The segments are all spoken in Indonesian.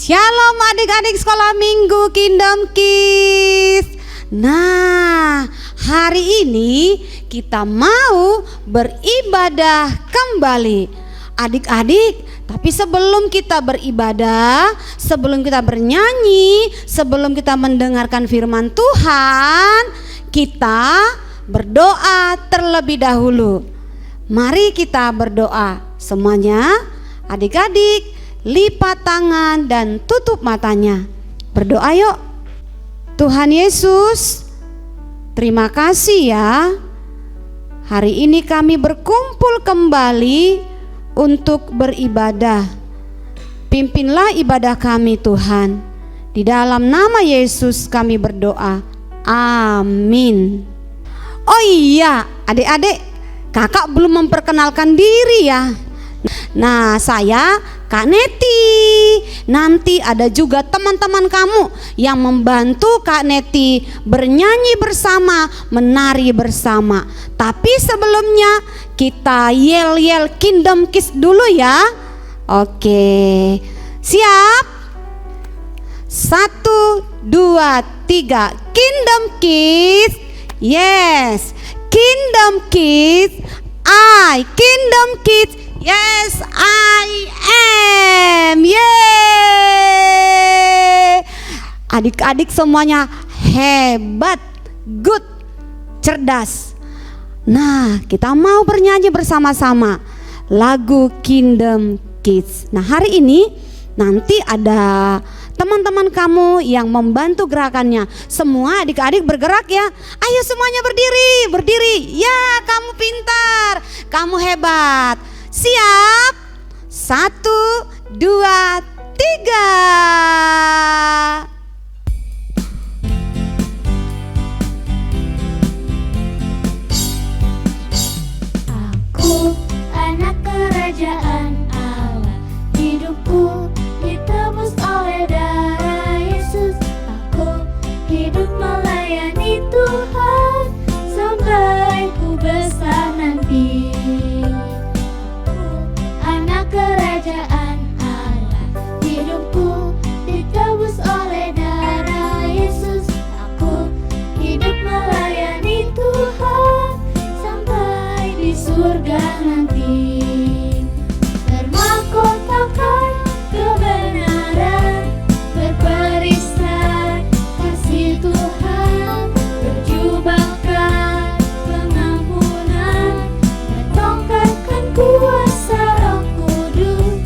Shalom adik-adik sekolah minggu Kingdom Kids. Nah, hari ini kita mau beribadah kembali. Adik-adik, tapi sebelum kita beribadah, sebelum kita bernyanyi, sebelum kita mendengarkan firman Tuhan, kita berdoa terlebih dahulu. Mari kita berdoa semuanya. Adik-adik, lipat tangan dan tutup matanya. Berdoa yuk. Tuhan Yesus, terima kasih ya. Hari ini kami berkumpul kembali untuk beribadah. Pimpinlah ibadah kami Tuhan. Di dalam nama Yesus kami berdoa. Amin. Oh iya, adik-adik, kakak belum memperkenalkan diri ya. Nah, saya Kak Neti. Nanti ada juga teman-teman kamu yang membantu Kak Neti bernyanyi bersama, menari bersama. Tapi sebelumnya kita yel-yel Kingdom Kids dulu ya. Oke, siap? 1, 2, 3. Kingdom Kids. Yes, Kingdom Kids. Kingdom Kids. Yes, I am. Yeay. Adik-adik semuanya hebat, good, cerdas. Nah, kita mau bernyanyi bersama-sama lagu Kingdom Kids. Nah, hari ini nanti ada teman-teman kamu yang membantu gerakannya. Semua adik-adik bergerak ya. Ayo semuanya berdiri, berdiri. Ya, kamu pintar, kamu hebat. Siap? 1, 2, 3. Aku anak kerajaan Allah, hidupku ditebus oleh darah Yesus. Aku hidup melayani Tuhan sampai ku besar nanti. Kerajaan Allah, hidupku ditebus oleh darah Yesus. Aku hidup melayani Tuhan sampai di surga nanti. Bermahkotakan kebenaran, berperisai kasih Tuhan, berjubahkan pengampunan, bertongkatkan kuasa Roh Kudus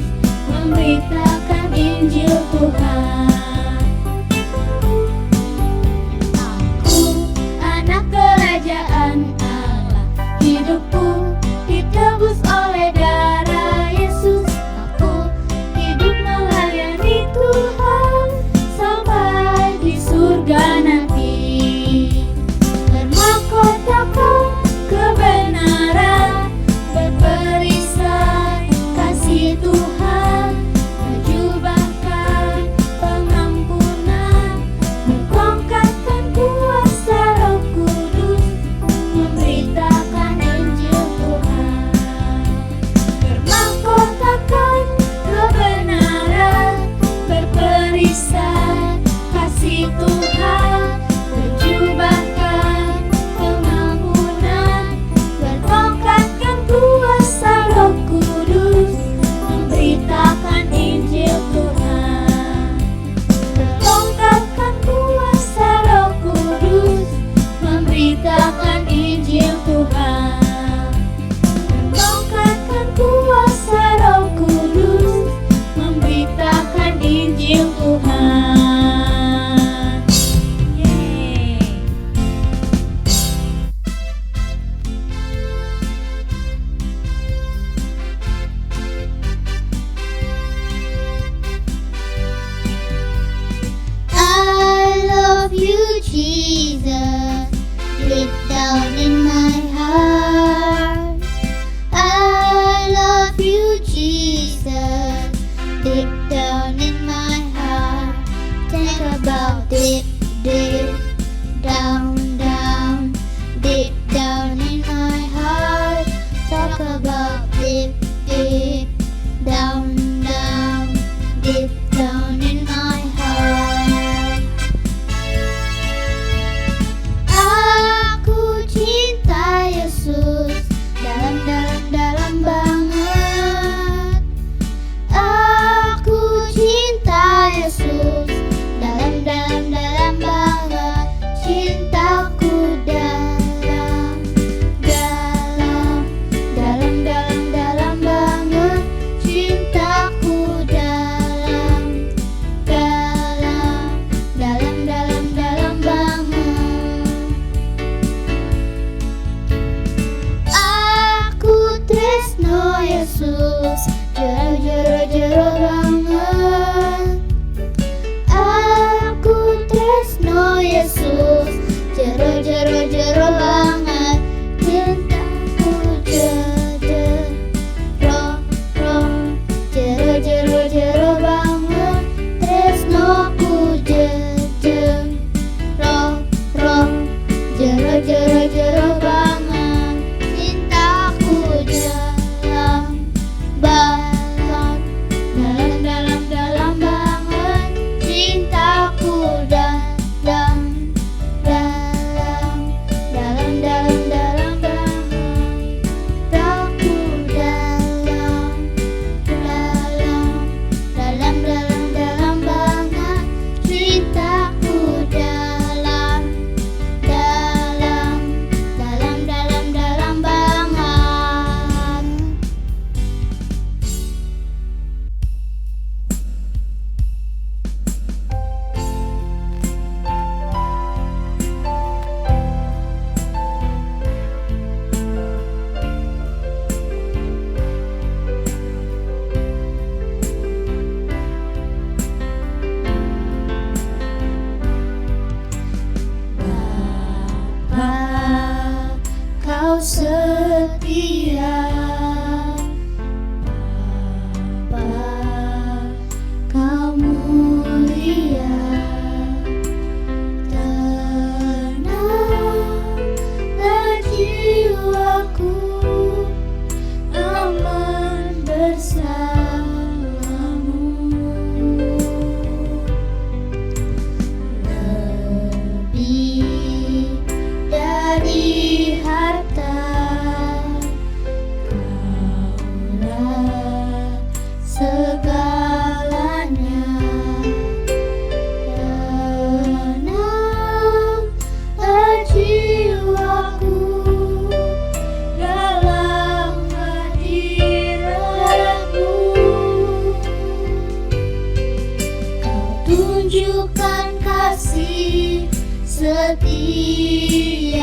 setiamu,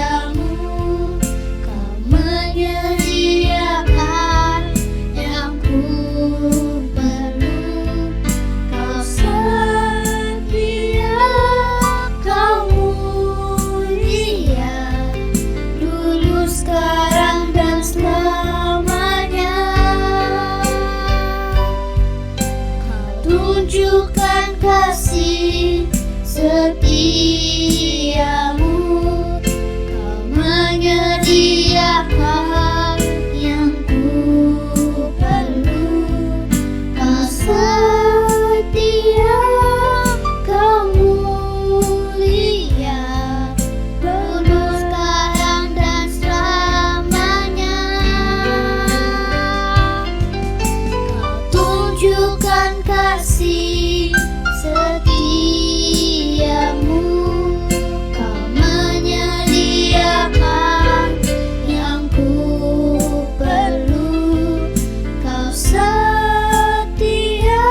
kau menyediakan yang ku perlu. Kau setia, kau mulia, dulu, sekarang, dan selamanya. Kau tunjukkan kasih setiamu, kau menyediakan yang ku perlu. Kau setia, kau mulia, dulu, sekarang, dan selamanya. Kau tunjukkan kasih setiamu, kau menyediakan yang ku perlu. Kau setia,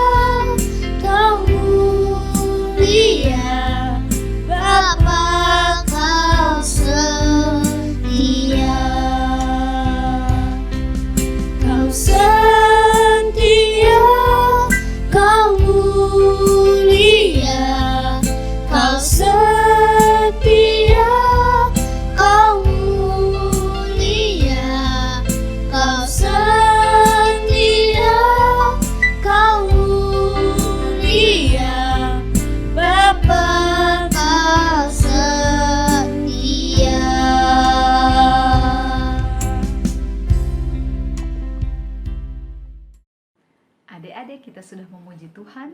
kau mulia, Bapa, kau setia. Kau setia, kau mulia, kau setia, kau mulia, kau setia, kau mulia, Bapa, kau setia. Adik-adik, kita sudah memuji Tuhan.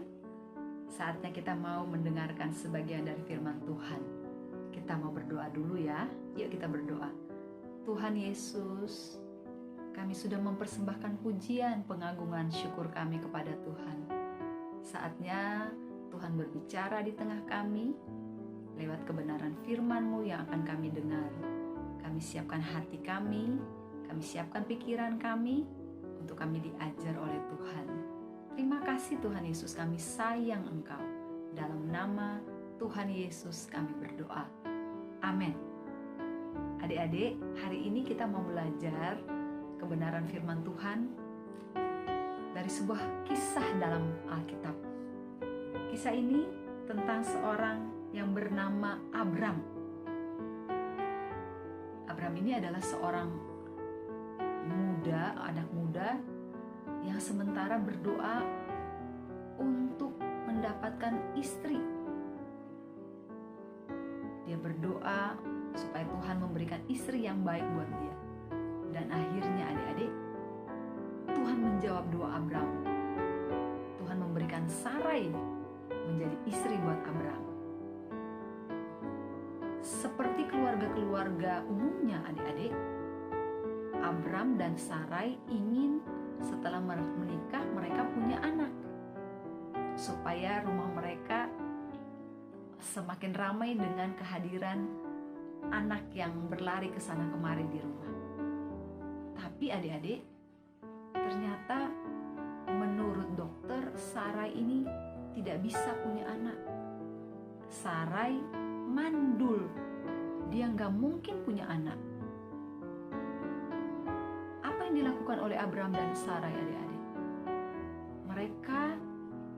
Saatnya kita mau mendengarkan sebagian dari firman Tuhan. Kita mau berdoa dulu ya. Yuk kita berdoa. Tuhan Yesus, kami sudah mempersembahkan pujian, pengagungan, syukur kami kepada Tuhan. Saatnya Tuhan berbicara di tengah kami lewat kebenaran firman-Mu yang akan kami dengar. Kami siapkan hati kami siapkan pikiran kami untuk kami diajar oleh Tuhan. Terima kasih Tuhan Yesus, kami sayang Engkau. Dalam nama Tuhan Yesus kami berdoa. Amin. Adik-adik, hari ini kita mau belajar kebenaran firman Tuhan dari sebuah kisah dalam Alkitab. Kisah ini tentang seorang yang bernama Abram. Abram ini adalah seorang anak muda yang sementara berdoa untuk mendapatkan istri. Dia berdoa supaya Tuhan memberikan istri yang baik buat dia. Dan akhirnya adik-adik, Tuhan menjawab doa Abram. Tuhan memberikan Sarai menjadi istri buat Abram. Seperti keluarga-keluarga umumnya adik-adik, Abram dan Sarai ingin setelah menikah mereka punya anak, supaya rumah mereka semakin ramai dengan kehadiran anak yang berlari ke sana kemari di rumah. Tapi adik-adik, ternyata menurut dokter Sarai ini tidak bisa punya anak. Sarai mandul, dia nggak mungkin punya anak. Apa yang dilakukan oleh Abram dan Sarai adik-adik? Mereka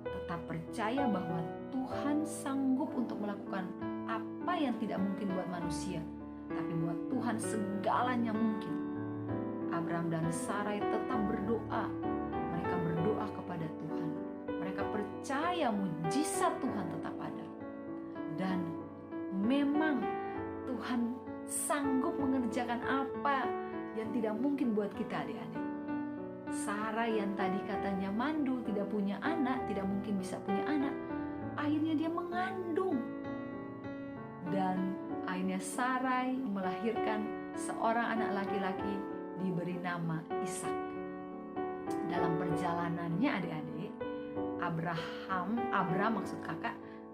tetap percaya bahwa Tuhan sanggup untuk melakukan apa yang tidak mungkin buat manusia, tapi buat Tuhan segalanya mungkin. Abram dan Sarai tetap berdoa. Mereka berdoa kepada Tuhan. Mereka percaya mujizat Tuhan tetap ada. Dan memang Tuhan sanggup mengerjakan apa yang tidak mungkin buat kita adik-adik. Sarai yang tadi katanya mandul, tidak punya anak, tidak mungkin bisa punya anak, akhirnya dia mengandung. Dan akhirnya Sarai melahirkan seorang anak laki-laki diberi nama Ishak. Dalam perjalanannya adik-adik,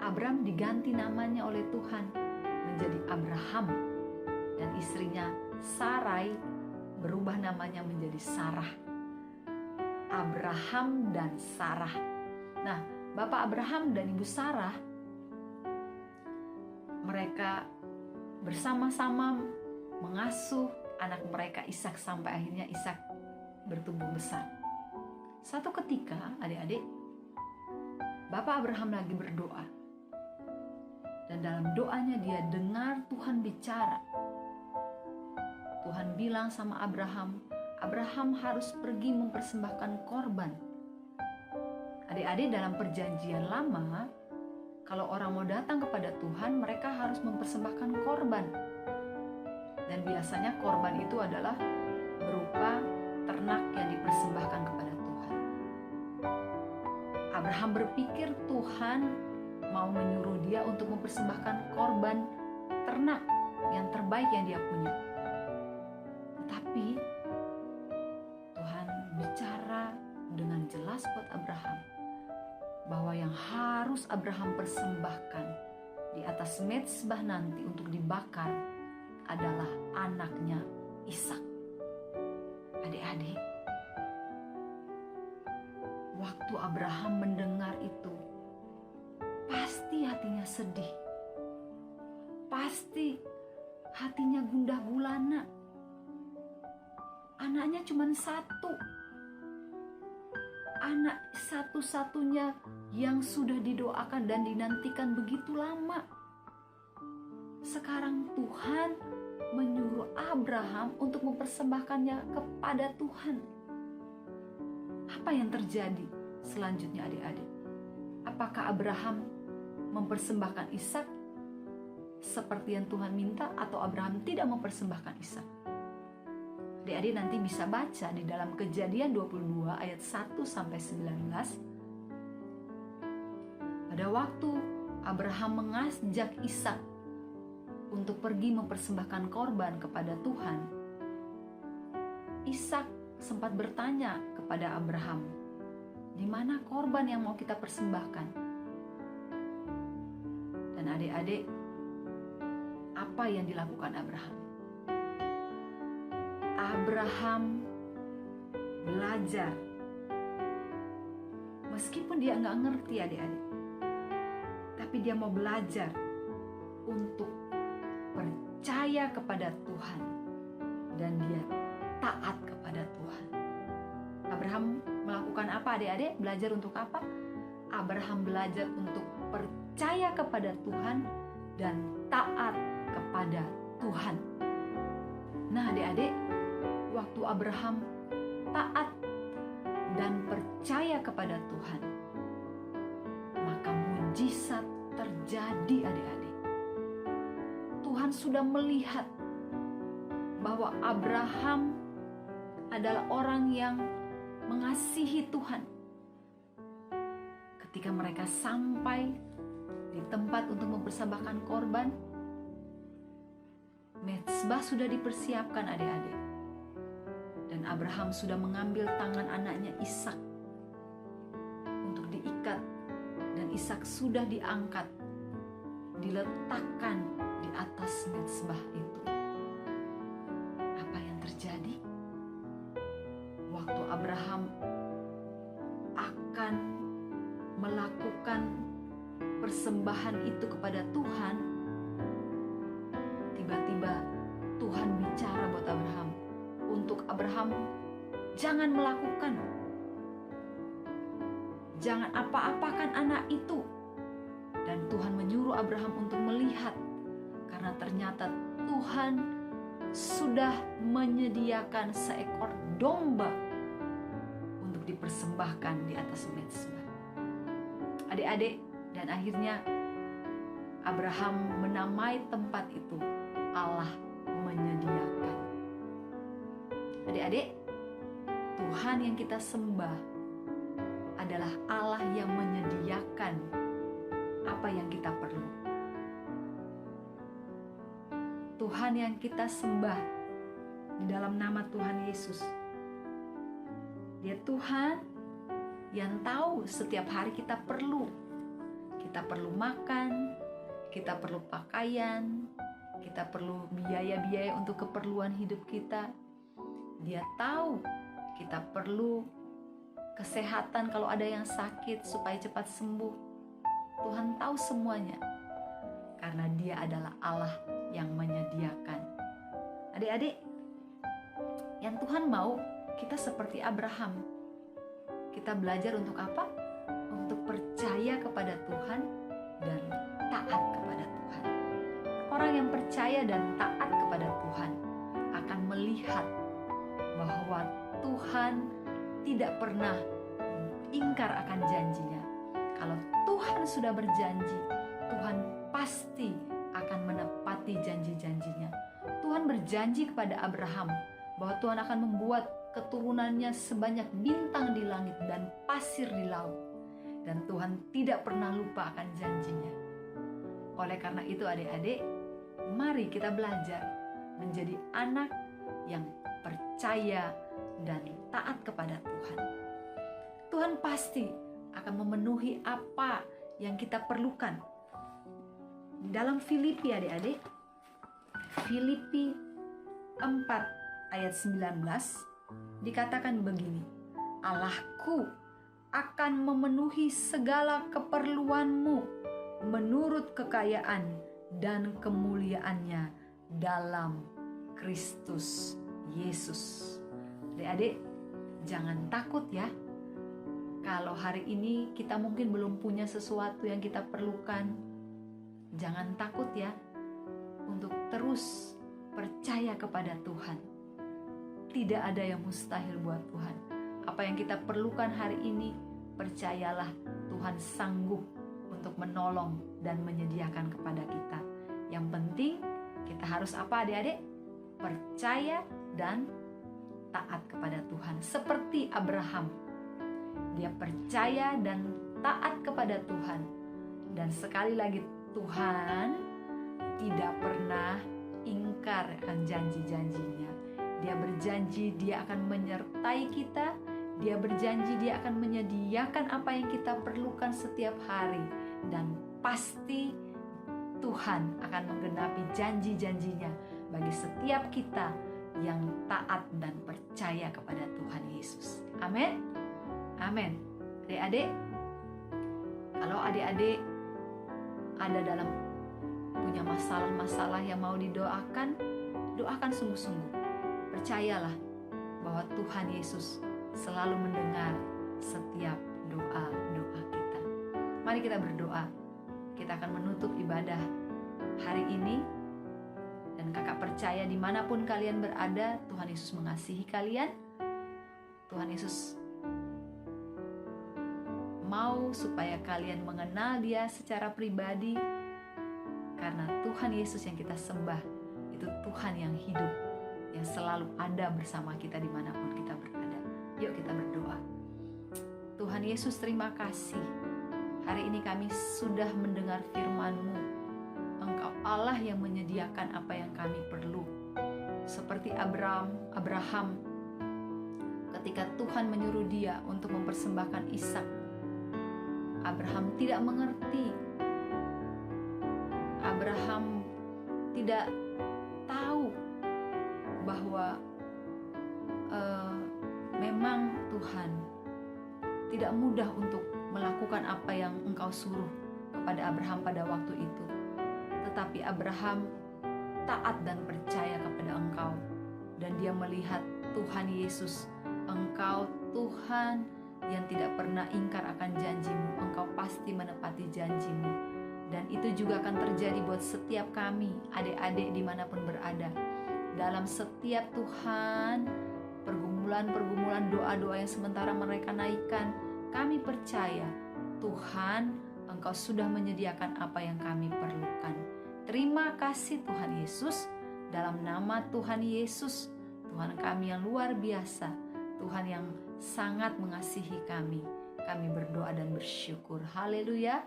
Abram diganti namanya oleh Tuhan menjadi Abraham, dan istrinya Sarai berubah namanya menjadi Sarah. Abraham dan Sarah. Nah, Bapak Abraham dan Ibu Sarah, mereka bersama-sama mengasuh anak mereka Ishak sampai akhirnya Ishak bertumbuh besar. Satu ketika, adik-adik, Bapak Abraham lagi berdoa. Dan dalam doanya dia dengar Tuhan bicara. Tuhan bilang sama Abraham, Abraham harus pergi mempersembahkan korban. Adik-adik, dalam perjanjian lama, kalau orang mau datang kepada Tuhan, mereka harus mempersembahkan korban. Dan biasanya korban itu adalah berupa ternak yang dipersembahkan kepada Tuhan. Abraham berpikir Tuhan mau menyuruh dia untuk mempersembahkan korban ternak yang terbaik yang dia punya. Tetapi Tuhan bicara dengan jelas buat Abraham bahwa yang harus Abraham persembahkan di atas mezbah nanti untuk dibakar adalah anaknya Ishak. Adik-adik, waktu Abraham mendengar itu, pasti hatinya sedih. Pasti hatinya gundah gulana. Anaknya cuma satu. Anak satu-satunya yang sudah didoakan dan dinantikan begitu lama. Sekarang Tuhan menyuruh Abraham untuk mempersembahkannya kepada Tuhan. Apa yang terjadi selanjutnya, adik-adik? Apakah Abraham mempersembahkan Ishak seperti yang Tuhan minta, atau Abraham tidak mempersembahkan Ishak? Adik-adik nanti bisa baca di dalam Kejadian 22 ayat 1-19. Pada waktu Abraham mengajak Ishak untuk pergi mempersembahkan korban kepada Tuhan, Ishak sempat bertanya kepada Abraham, di mana korban yang mau kita persembahkan? Dan adik-adik, apa yang dilakukan Abraham? Abraham belajar. Meskipun dia nggak ngerti, adik-adik, tapi dia mau belajar untuk percaya kepada Tuhan dan dia taat kepada Tuhan. Abraham melakukan apa, adik-adik? Belajar untuk apa? Abraham belajar untuk percaya kepada Tuhan dan taat kepada Tuhan. Nah, adik-adik, waktu Abraham taat dan percaya kepada Tuhan, maka mujizat terjadi, adik-adik. Tuhan sudah melihat bahwa Abraham adalah orang yang mengasihi Tuhan. Ketika mereka sampai di tempat untuk mempersembahkan korban, mezbah sudah dipersiapkan, adik-adik. Dan Abraham sudah mengambil tangan anaknya Ishak untuk diikat, dan Ishak sudah diangkat, diletakkan di atas mezbah itu. Apa yang terjadi? Waktu Abraham akan melakukan persembahan itu kepada Tuhan, tiba-tiba Tuhan bicara buat Abraham, untuk Abraham, jangan melakukan, jangan apa-apakan anak itu. Dan Tuhan menyuruh Abraham untuk melihat, karena ternyata Tuhan sudah menyediakan seekor domba untuk dipersembahkan di atas mezbah. Adik-adik, dan akhirnya Abraham menamai tempat itu Allah menyediakan. Adik-adik, Tuhan yang kita sembah adalah Allah yang menyediakan apa yang kita perlu. Tuhan yang kita sembah di dalam nama Tuhan Yesus, Dia Tuhan yang tahu setiap hari kita perlu. Kita perlu makan, kita perlu pakaian, kita perlu biaya-biaya untuk keperluan hidup kita. Dia tahu kita perlu kesehatan kalau ada yang sakit supaya cepat sembuh. Tuhan tahu semuanya. karena Dia adalah Allah yang menyediakan. Adik-adik, yang Tuhan mau kita seperti Abraham. Kita belajar untuk apa? Untuk percaya kepada Tuhan dan taat kepada Tuhan. Orang yang percaya dan taat kepada Tuhan akan melihat bahwa Tuhan tidak pernah ingkar akan janjinya. Kalau Tuhan sudah berjanji, Tuhan pasti akan menepati janji-janjinya. Tuhan berjanji kepada Abraham bahwa Tuhan akan membuat keturunannya sebanyak bintang di langit dan pasir di laut. Dan Tuhan tidak pernah lupa akan janjinya. Oleh karena itu adik-adik, mari kita belajar menjadi anak yang percaya dan taat kepada Tuhan. Tuhan pasti akan memenuhi apa yang kita perlukan. Dalam Filipi adik-adik, Filipi 4 ayat 19 dikatakan begini, Allahku akan memenuhi segala keperluanmu menurut kekayaan dan kemuliaannya dalam Kristus Yesus. Adik-adik, jangan takut ya. Kalau hari ini kita mungkin belum punya sesuatu yang kita perlukan, jangan takut ya untuk terus percaya kepada Tuhan. Tidak ada yang mustahil buat Tuhan. Apa yang kita perlukan hari ini, percayalah Tuhan sanggup untuk menolong dan menyediakan kepada kita. Yang penting kita harus apa adik-adik? Percaya dan taat kepada Tuhan. Seperti Abraham, dia percaya dan taat kepada Tuhan. Dan sekali lagi, Tuhan tidak pernah ingkar akan janji-janjinya. Dia berjanji dia akan menyertai kita. Dia berjanji dia akan menyediakan apa yang kita perlukan setiap hari. Dan pasti Tuhan akan menggenapi janji-janjinya bagi setiap kita yang taat dan percaya kepada Tuhan Yesus. Amin. Amin. Adik-adik, kalau adik-adik ada dalam punya masalah-masalah yang mau didoakan, doakan sungguh-sungguh. Percayalah bahwa Tuhan Yesus selalu mendengar setiap doa-doa kita. Mari kita berdoa. Kita akan menutup ibadah hari ini. Dan kakak percaya dimanapun kalian berada, Tuhan Yesus mengasihi kalian. Tuhan Yesus mau supaya kalian mengenal Dia secara pribadi. Karena Tuhan Yesus yang kita sembah itu Tuhan yang hidup, yang selalu ada bersama kita dimanapun kita berada. Yuk kita berdoa. Tuhan Yesus, terima kasih. Hari ini kami sudah mendengar firman-Mu. Engkau Allah yang menyediakan apa yang kami perlu. Seperti Abraham, ketika Tuhan menyuruh dia untuk mempersembahkan Ishak, Abraham tidak mengerti. Abraham tidak tahu bahwa memang Tuhan tidak mudah untuk melakukan apa yang Engkau suruh kepada Abraham pada waktu itu. Tetapi Abraham taat dan percaya kepada Engkau. Dan dia melihat Tuhan Yesus, Engkau Tuhan yang tidak pernah ingkar akan janji-Mu. Engkau pasti menepati janji-Mu. Dan itu juga akan terjadi buat setiap kami, adik-adik dimanapun berada. Dalam setiap Tuhan, pergumulan-pergumulan doa-doa yang sementara mereka naikkan, kami percaya Tuhan, Engkau sudah menyediakan apa yang kami perlukan. Terima kasih Tuhan Yesus. Dalam nama Tuhan Yesus, Tuhan kami yang luar biasa, Tuhan yang sangat mengasihi kami. Kami berdoa dan bersyukur. Haleluya.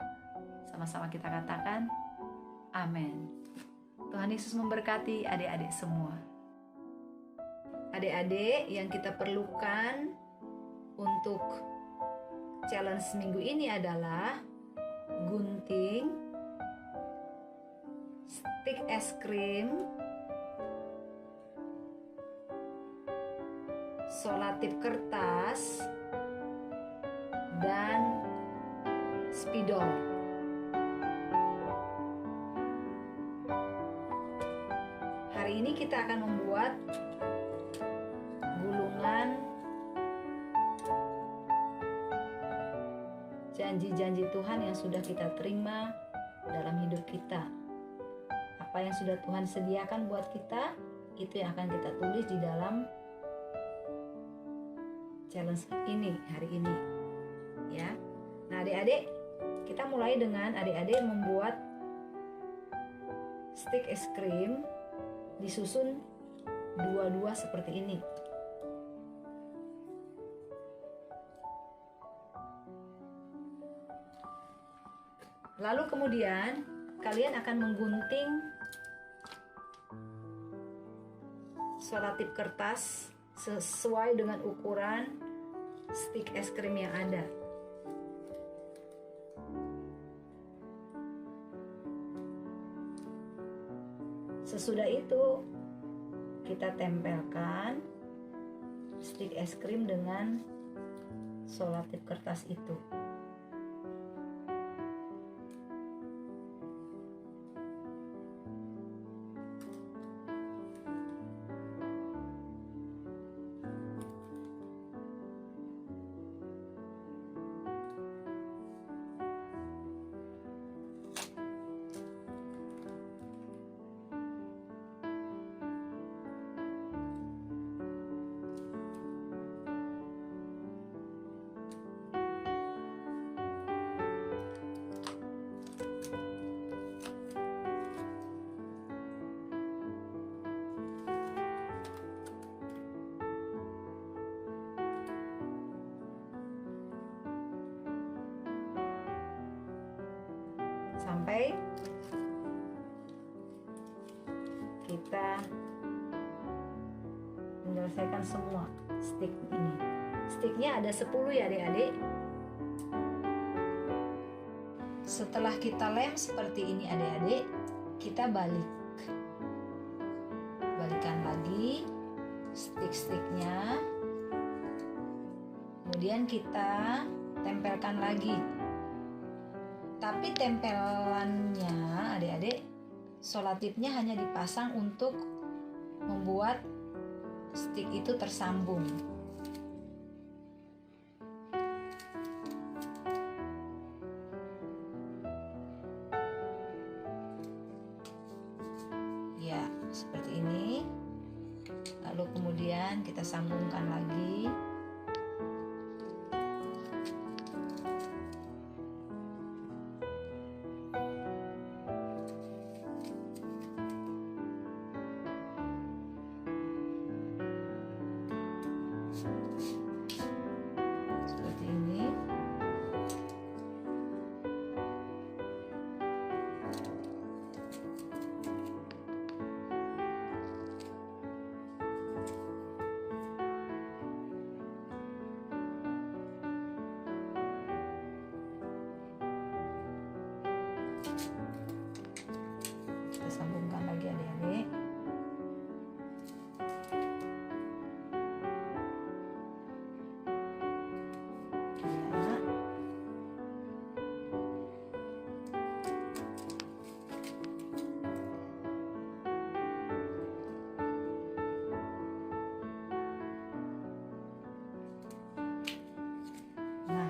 Sama-sama kita katakan amin. Tuhan Yesus memberkati adik-adik semua. Adik-adik yang kita perlukan untuk challenge minggu ini adalah gunting, stik es krim, selotip kertas, dan spidol. kita akan membuat gulungan janji-janji Tuhan yang sudah kita terima dalam hidup kita. Apa yang sudah Tuhan sediakan buat kita, itu yang akan kita tulis di dalam challenge ini, hari ini. Ya. Nah, adik-adik, kita mulai dengan adik-adik membuat stick es krim disusun dua-dua seperti ini. Lalu kemudian kalian akan menggunting selotip kertas sesuai dengan ukuran stick es krim yang ada. Sesudah itu kita tempelkan stick es krim dengan selotip kertas itu. Sampai kita menyelesaikan semua stick ini. Sticknya ada 10 ya adik-adik. Setelah kita lem seperti ini adik-adik, kita balikkan lagi stick-sticknya, kemudian kita tempelkan lagi. Tapi tempelannya adik-adik, selotipnya hanya dipasang untuk membuat stick itu tersambung. Ya, seperti ini. Lalu kemudian kita sambungkan lagi. Seperti ini. Kita sambungkan lagi adik-adik. Nah,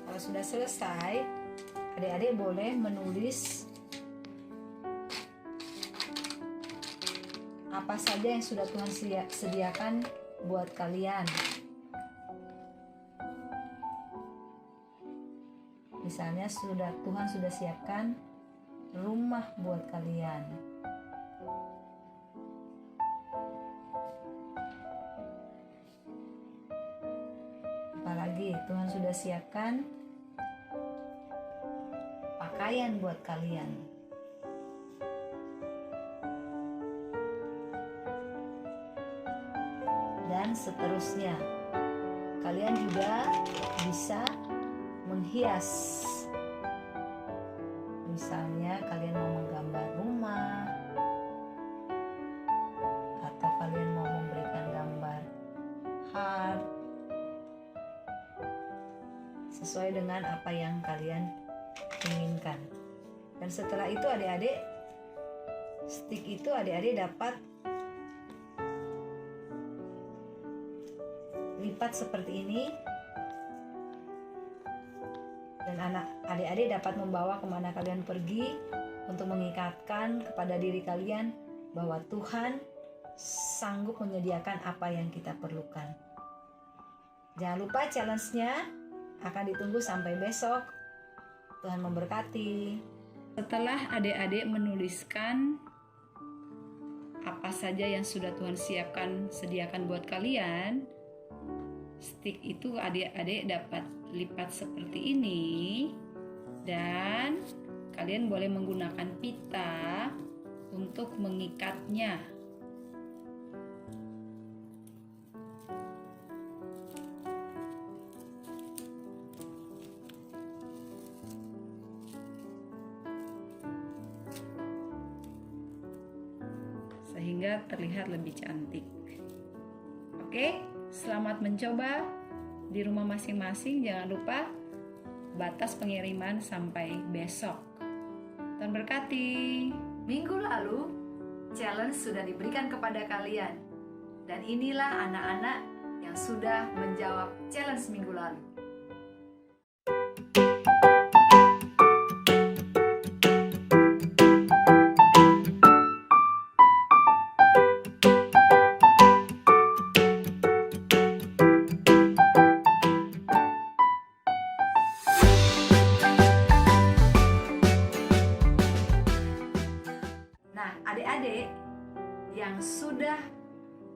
kalau sudah selesai, adik-adik boleh menulis apa saja yang sudah Tuhan sediakan buat kalian. Misalnya Tuhan sudah siapkan rumah buat kalian. Apalagi Tuhan sudah siapkan pakaian buat kalian. Dan seterusnya. Kalian juga bisa menghias. Misalnya kalian mau menggambar rumah, atau kalian mau memberikan gambar heart, sesuai dengan apa yang kalian inginkan. Dan setelah itu adik-adik, stick itu adik-adik dapat lipat seperti ini. Dan adik-adik dapat membawa kemana kalian pergi untuk mengikatkan kepada diri kalian bahwa Tuhan sanggup menyediakan apa yang kita perlukan. Jangan lupa challenge-nya akan ditunggu sampai besok. Tuhan memberkati. Setelah adik-adik menuliskan apa saja yang sudah Tuhan sediakan buat kalian, stick itu adik-adik dapat lipat seperti ini, dan kalian boleh menggunakan pita untuk mengikatnya. Sehingga terlihat lebih cantik. Oke, selamat mencoba di rumah masing-masing. Jangan lupa batas pengiriman sampai besok. Tuhan berkati. Minggu lalu challenge sudah diberikan kepada kalian, dan inilah anak-anak yang sudah menjawab challenge minggu lalu. Adik-adik yang sudah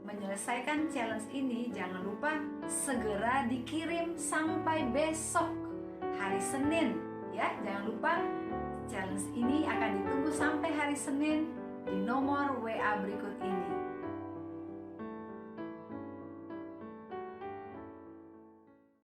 menyelesaikan challenge ini, jangan lupa segera dikirim sampai besok hari Senin ya. Jangan lupa challenge ini akan ditunggu sampai hari Senin di nomor WA berikut ini.